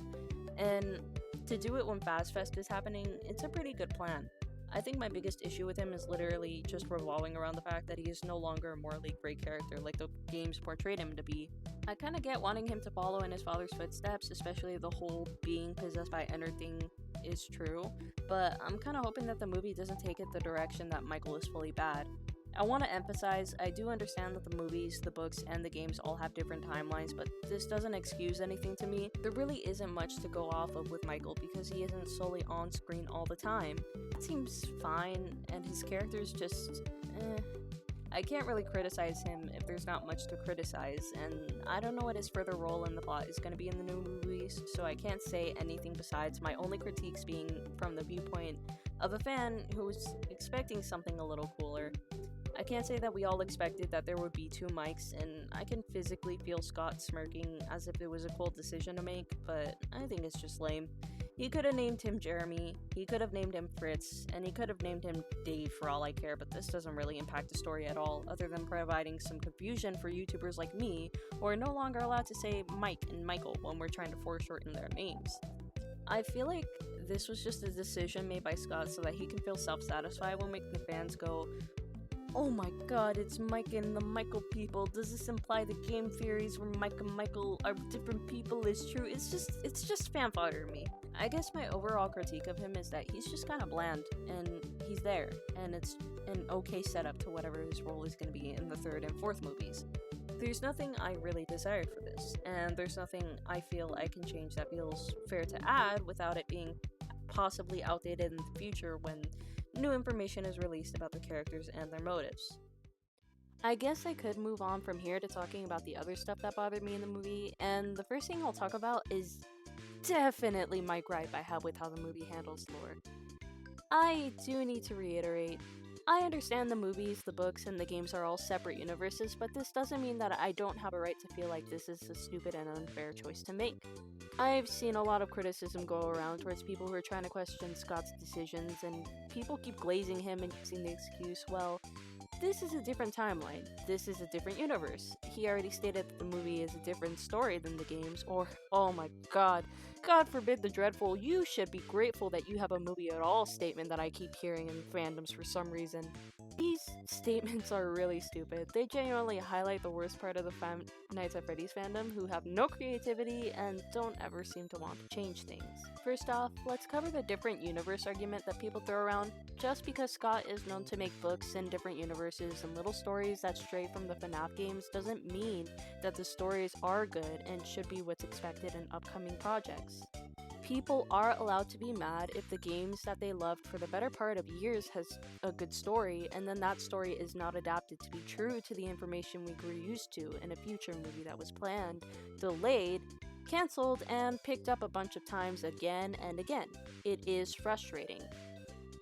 And to do it when FazFest is happening, it's a pretty good plan. I think my biggest issue with him is literally just revolving around the fact that he is no longer a morally great character like the games portrayed him to be. I kinda get wanting him to follow in his father's footsteps, especially if the whole being possessed by Ennard thing is true, but I'm kinda hoping that the movie doesn't take it the direction that Michael is fully bad. I want to emphasize, I do understand that the movies, the books, and the games all have different timelines, but this doesn't excuse anything to me. There really isn't much to go off of with Michael because he isn't solely on screen all the time. It seems fine, and his character's just, I can't really criticize him if there's not much to criticize, and I don't know what his further role in the plot is going to be in the new movies, so I can't say anything besides my only critiques being from the viewpoint of a fan who was expecting something a little cooler. I can't say that we all expected that there would be two Mikes, and I can physically feel Scott smirking as if it was a cool decision to make, but I think it's just lame. He could have named him Jeremy, he could have named him Fritz, and he could have named him Dave for all I care, but this doesn't really impact the story at all, other than providing some confusion for YouTubers like me, who are no longer allowed to say Mike and Michael when we're trying to foreshorten their names. I feel like this was just a decision made by Scott so that he can feel self-satisfied when making the fans go, oh my god, it's Mike and the Michael people. Does this imply the game theories where Mike and Michael are different people is true? It's just fan fodder to me. I guess my overall critique of him is that he's just kind of bland, and he's there, and it's an okay setup to whatever his role is going to be in the third and fourth movies. There's nothing I really desire for this, and there's nothing I feel I can change that feels fair to add without it being possibly outdated in the future when new information is released about the characters and their motives. I guess I could move on from here to talking about the other stuff that bothered me in the movie, and the first thing I'll talk about is definitely my gripe I have with how the movie handles lore. I do need to reiterate, I understand the movies, the books, and the games are all separate universes, but this doesn't mean that I don't have a right to feel like this is a stupid and unfair choice to make. I've seen a lot of criticism go around towards people who are trying to question Scott's decisions, and people keep glazing him and using the excuse, well, this is a different timeline. This is a different universe. He already stated that the movie is a different story than the games, or, oh my god, God forbid the dreadful, you should be grateful that you have a movie at all statement that I keep hearing in fandoms for some reason. These statements are really stupid. They genuinely highlight the worst part of the Five Nights at Freddy's fandom, who have no creativity and don't ever seem to want to change things. First off, let's cover the different universe argument that people throw around. Just because Scott is known to make books in different universes and little stories that stray from the Fnaf games doesn't mean that the stories are good and should be what's expected in upcoming projects. People are allowed to be mad if the games that they loved for the better part of years has a good story, and then that story is not adapted to be true to the information we grew used to in a future movie that was planned, delayed, cancelled, and picked up a bunch of times again and again. It is frustrating.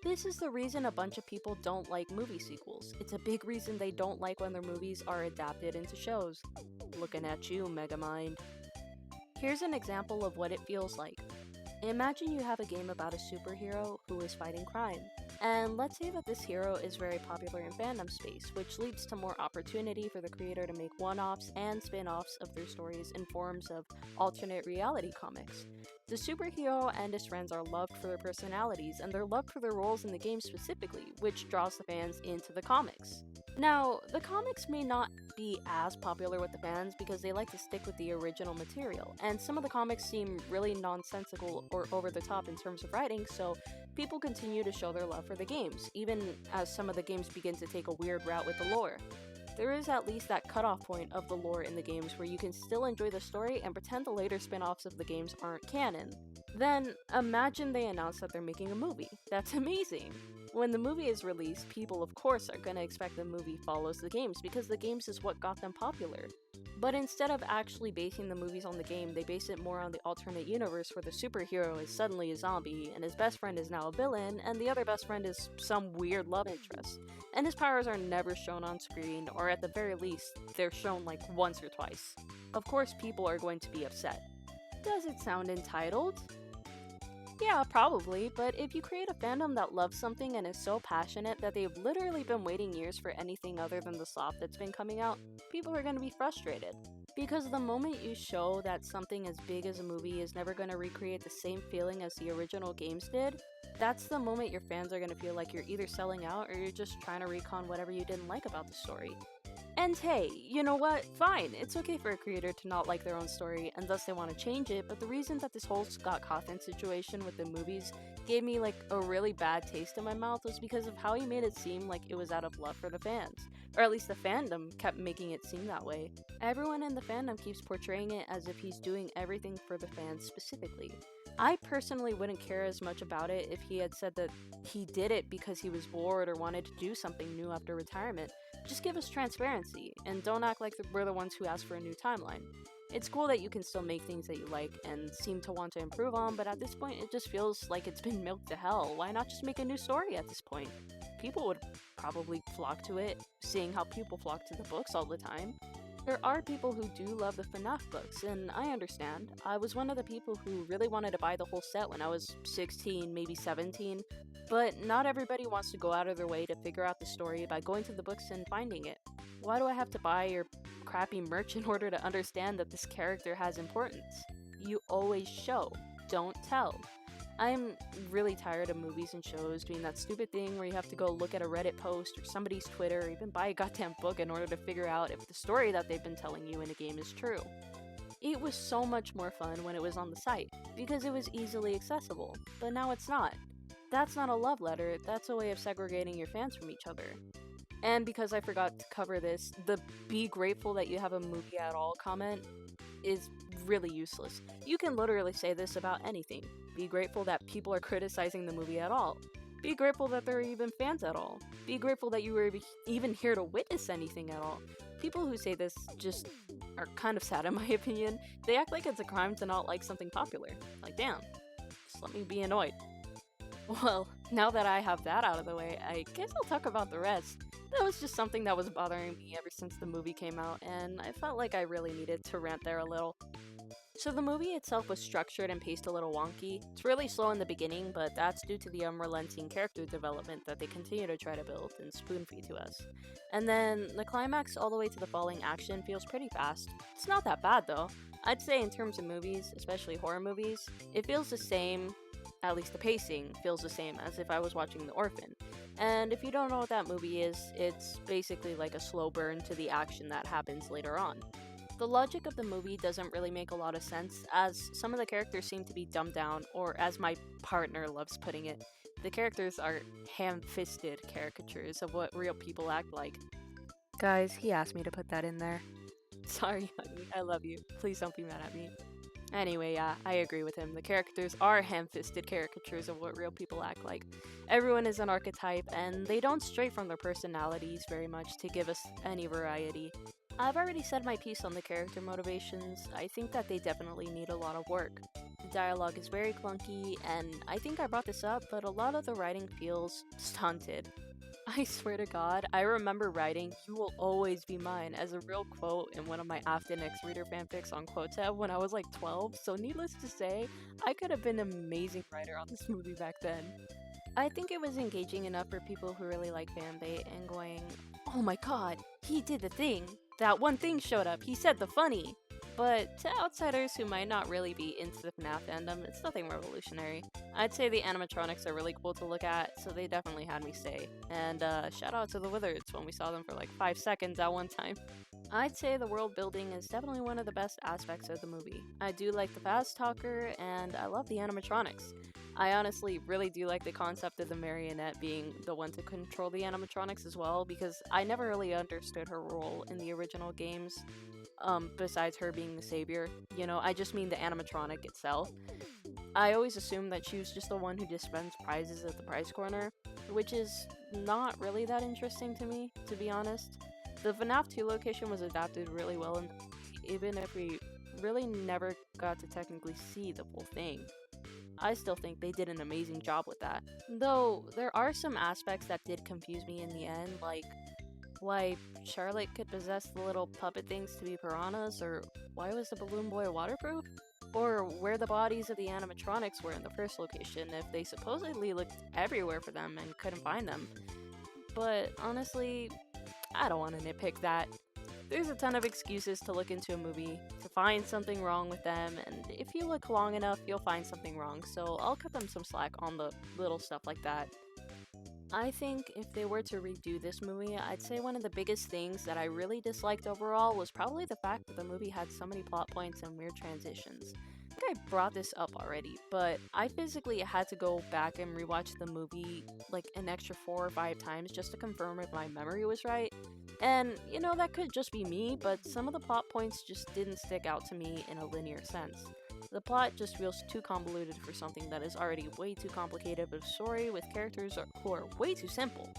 This is the reason a bunch of people don't like movie sequels. It's a big reason they don't like when their movies are adapted into shows. Looking at you, Megamind. Here's an example of what it feels like. Imagine you have a game about a superhero who is fighting crime, and let's say that this hero is very popular in fandom space, which leads to more opportunity for the creator to make one-offs and spin-offs of their stories in forms of alternate reality comics. The superhero and his friends are loved for their personalities, and they're loved for their roles in the game specifically, which draws the fans into the comics. Now, the comics may not be as popular with the fans because they like to stick with the original material, and some of the comics seem really nonsensical or over the top in terms of writing, so people continue to show their love for the games, even as some of the games begin to take a weird route with the lore. There is at least that cutoff point of the lore in the games where you can still enjoy the story and pretend the later spin-offs of the games aren't canon. Then, imagine they announce that they're making a movie. That's amazing! When the movie is released, people of course are gonna expect the movie follows the games because the games is what got them popular. But instead of actually basing the movies on the game, they base it more on the alternate universe where the superhero is suddenly a zombie, and his best friend is now a villain, and the other best friend is some weird love interest. And his powers are never shown on screen, or at the very least, they're shown like once or twice. Of course, people are going to be upset. Does it sound entitled? Yeah, probably, but if you create a fandom that loves something and is so passionate that they've literally been waiting years for anything other than the slop that's been coming out, people are going to be frustrated. Because the moment you show that something as big as a movie is never going to recreate the same feeling as the original games did, that's the moment your fans are going to feel like you're either selling out or you're just trying to recon whatever you didn't like about the story. And hey, you know what? Fine, it's okay for a creator to not like their own story and thus they want to change it, but the reason that this whole Scott Cawthon situation with the movies gave me like a really bad taste in my mouth was because of how he made it seem like it was out of love for the fans. Or at least the fandom kept making it seem that way. Everyone in the fandom keeps portraying it as if he's doing everything for the fans specifically. I personally wouldn't care as much about it if he had said that he did it because he was bored or wanted to do something new after retirement. Just give us transparency, and don't act like we're the ones who asked for a new timeline. It's cool that you can still make things that you like and seem to want to improve on, but at this point it just feels like it's been milked to hell. Why not just make a new story at this point? People would probably flock to it, seeing how people flock to the books all the time. There are people who do love the Fnaf books, and I understand. I was one of the people who really wanted to buy the whole set when I was 16, maybe 17, but not everybody wants to go out of their way to figure out the story by going to the books and finding it. Why do I have to buy your crappy merch in order to understand that this character has importance? You always show, don't tell. I'm really tired of movies and shows doing that stupid thing where you have to go look at a Reddit post or somebody's Twitter or even buy a goddamn book in order to figure out if the story that they've been telling you in a game is true. It was so much more fun when it was on the site, because it was easily accessible, but now it's not. that's not a love letter, that's a way of segregating your fans from each other. And because I forgot to cover this, the be grateful that you have a movie at all comment is really useless. You can literally say this about anything. Be grateful that people are criticizing the movie at all. Be grateful that there are even fans at all. Be grateful that you were even here to witness anything at all. People who say this just are kind of sad in my opinion. They act like it's a crime to not like something popular. Like, damn, just let me be annoyed. Well, now that I have that out of the way, I guess I'll talk about the rest. That was just something that was bothering me ever since the movie came out, and I felt like I really needed to rant there a little. So the movie itself was structured and paced a little wonky. It's really slow in the beginning, but that's due to the unrelenting character development that they continue to try to build and spoon-feed to us. And then the climax all the way to the falling action feels pretty fast. It's not that bad though. I'd say in terms of movies, especially horror movies, it feels the same, at least the pacing feels the same as if I was watching The Orphan. And if you don't know what that movie is, it's basically like a slow burn to the action that happens later on. The logic of the movie doesn't really make a lot of sense, as some of the characters seem to be dumbed down, or as my partner loves putting it, the characters are ham-fisted caricatures of what real people act like. Guys, he asked me to put that in there. Sorry, honey, I love you. Please don't be mad at me. Anyway, yeah, I agree with him. The characters are ham-fisted caricatures of what real people act like. Everyone is an archetype, and they don't stray from their personalities very much to give us any variety. I've already said my piece on the character motivations. I think that they definitely need a lot of work. The dialogue is very clunky, and I think I brought this up, but a lot of the writing feels stunted. I swear to God, I remember writing "You will always be mine" as a real quote in one of my After Next Reader fanfics on Quotab when I was like 12, so needless to say, I could have been an amazing writer on this movie back then. I think it was engaging enough for people who really like fanbait and going, "Oh my god, he did the thing! That one thing showed up, he said the funny!" But to outsiders who might not really be into the Fnaf fandom, it's nothing revolutionary. I'd say the animatronics are really cool to look at, so they definitely had me stay. And shout out to the Wizards when we saw them for like 5 seconds at one time. I'd say the world building is definitely one of the best aspects of the movie. I do like the fast talker, and I love the animatronics. I honestly really do like the concept of the marionette being the one to control the animatronics as well, because I never really understood her role in the original games, besides her being the savior. You know, I just mean the animatronic itself. I always assumed that she was just the one who dispensed prizes at the prize corner, which is not really that interesting to me, to be honest. The Fnaf 2 location was adapted really well, and even if we really never got to technically see the full thing, I still think they did an amazing job with that. Though, there are some aspects that did confuse me in the end, like why Charlotte could possess the little puppet things to be piranhas, or why was the balloon boy waterproof? Or where the bodies of the animatronics were in the first location if they supposedly looked everywhere for them and couldn't find them. But honestly, I don't want to nitpick that. There's a ton of excuses to look into a movie, to find something wrong with them, and if you look long enough, you'll find something wrong, so I'll cut them some slack on the little stuff like that. I think if they were to redo this movie, I'd say one of the biggest things that I really disliked overall was probably the fact that the movie had so many plot points and weird transitions. I think I brought this up already, but I physically had to go back and rewatch the movie like an extra 4 or 5 times just to confirm if my memory was right. And, you know, that could just be me, but some of the plot points just didn't stick out to me in a linear sense. The plot just feels too convoluted for something that is already way too complicated of a story with characters who are way too simple,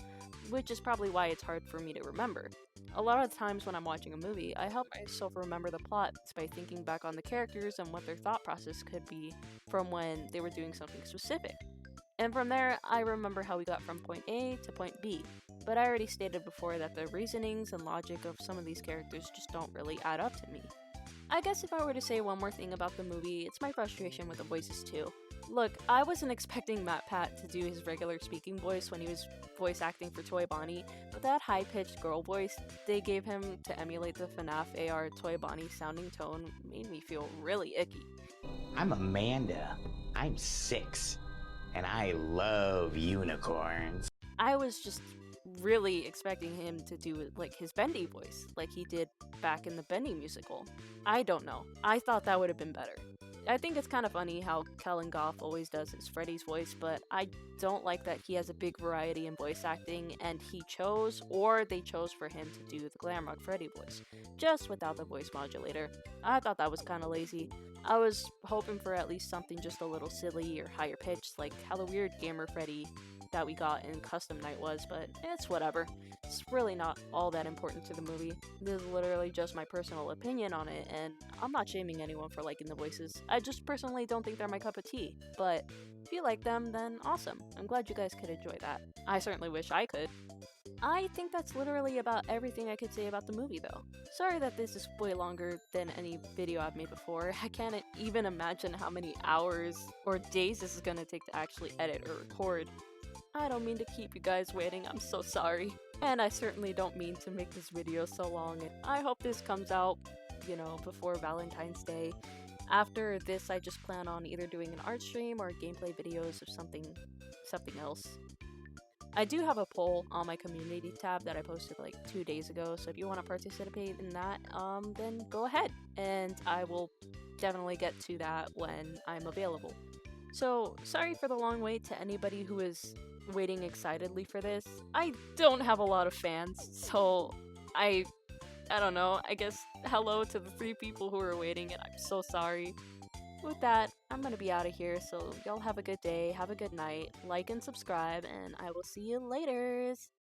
which is probably why it's hard for me to remember. A lot of times when I'm watching a movie, I help myself remember the plot by thinking back on the characters and what their thought process could be from when they were doing something specific. And from there, I remember how we got from point A to point B, but I already stated before that the reasonings and logic of some of these characters just don't really add up to me. I guess if I were to say one more thing about the movie, it's my frustration with the voices too. Look, I wasn't expecting Matt Pat to do his regular speaking voice when he was voice acting for Toy Bonnie, but that high-pitched girl voice they gave him to emulate the Fnaf AR Toy Bonnie sounding tone made me feel really icky. I'm Amanda. I'm 6, and I love unicorns. I was just really expecting him to do like his Bendy voice, like he did back in the Bendy musical. I don't know. I thought that would have been better. I think it's kind of funny how Kellen Goff always does his Freddy's voice, but I don't like that he has a big variety in voice acting, and he chose, or they chose for him to do the Glamrock Freddy voice, just without the voice modulator. I thought that was kind of lazy. I was hoping for at least something just a little silly or higher pitched, like how the weird Gamer Freddy that we got in Custom Night was, but it's whatever. It's really not all that important to the movie. This is literally just my personal opinion on it, and I'm not shaming anyone for liking the voices. I just personally don't think they're my cup of tea, but if you like them, then awesome. I'm glad you guys could enjoy that. I certainly wish I could. I think that's literally about everything I could say about the movie, though. Sorry that this is way longer than any video I've made before. I can't even imagine how many hours or days this is gonna take to actually edit or record. I don't mean to keep you guys waiting, I'm so sorry. And I certainly don't mean to make this video so long, and I hope this comes out, before Valentine's Day. After this, I just plan on either doing an art stream or gameplay videos or something else. I do have a poll on my community tab that I posted like 2 days ago, so if you want to participate in that, then go ahead, and I will definitely get to that when I'm available. So, sorry for the long wait to anybody who is waiting excitedly for this. I don't have a lot of fans, so I don't know, I guess hello to the 3 people who are waiting, and I'm so sorry. With that, I'm gonna be out of here, so y'all have a good day, have a good night, like and subscribe, and I will see you laters!